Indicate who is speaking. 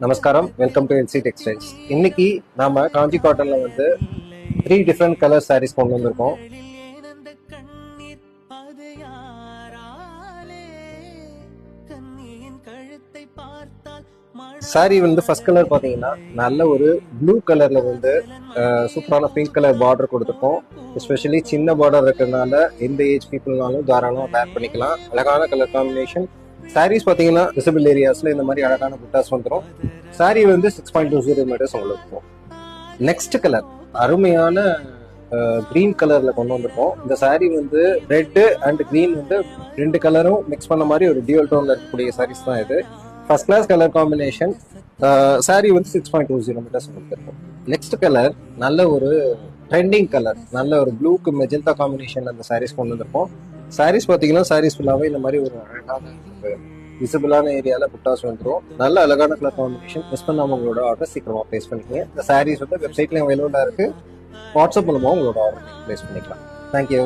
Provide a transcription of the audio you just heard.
Speaker 1: நமஸ்காரம், welcome to LC textiles. இன்னைக்கு நாம காஞ்சி காட்டன்ல வந்து 3 டிஃப்ரெண்ட் கலர் சாரீஸ் கொண்டு வந்திருக்கோம். சாரி வந்து ஃபர்ஸ்ட் கலர் பார்த்தீங்கன்னா நல்ல ஒரு ப்ளூ கலர்ல வந்து சூப்பரான பிங்க் கலர் பார்டர் கொடுத்துருக்கோம். எஸ்பெஷலி சின்ன பார்டர் இருக்கிறதுனால எந்த ஏஜ் பீப்புள்னாலும் தாராளமாக வேர் பண்ணிக்கலாம். அழகான கலர் காம்பினேஷன். சாரீஸ் பார்த்தீங்கன்னா விசிபிள் ஏரியாஸ்ல இந்த மாதிரி அழகான புட்டாஸ் வந்துடும். சாரி வந்து 6.20 மீட்டர்ஸ் உங்களுக்கு இருக்கும். நெக்ஸ்ட் கலர் அருமையான கிரீன் கலர்ல கொண்டு வந்திருக்கோம். இந்த சாரீ வந்து ரெட் அண்ட் கிரீன் வந்து ரெண்டு கலரும் மிக்ஸ் பண்ண மாதிரி ஒரு டியூவல் டோன்ல இருக்கக்கூடிய சாரீஸ் தான் இது. First class colour combination. Sari வந்து 6.20 மீட்டர்ஸ் கொடுத்துருக்கோம். நெக்ஸ்ட் கலர் நல்ல ஒரு ட்ரெண்டிங் கலர், நல்ல ஒரு ப்ளூக்கு மெஜந்தா காம்பினேஷன் அந்த சாரீஸ் கொண்டு வந்திருக்கோம். சாரீஸ் பார்த்தீங்கன்னா சாரீஸ் ஃபுல்லாகவே இந்த மாதிரி ஒரு அழகான விசிபிளான ஏரியாவில் புட்டாஸ் வந்துடும். நல்ல அழகான கலர் காம்பினேஷன். மிஸ் பண்ணாமல் உங்களோட ஆர்டர் சீக்கிரமாக ப்ளேஸ் பண்ணிக்கங்க. இந்த சாரீஸ் வந்து வெப்சைட்லேயும் அவைலபிளாக இருக்குது. வாட்ஸ்அப் மூலமாக உங்களோட ஆர்டர் ப்ளேஸ் பண்ணிக்கலாம். தேங்க்யூ.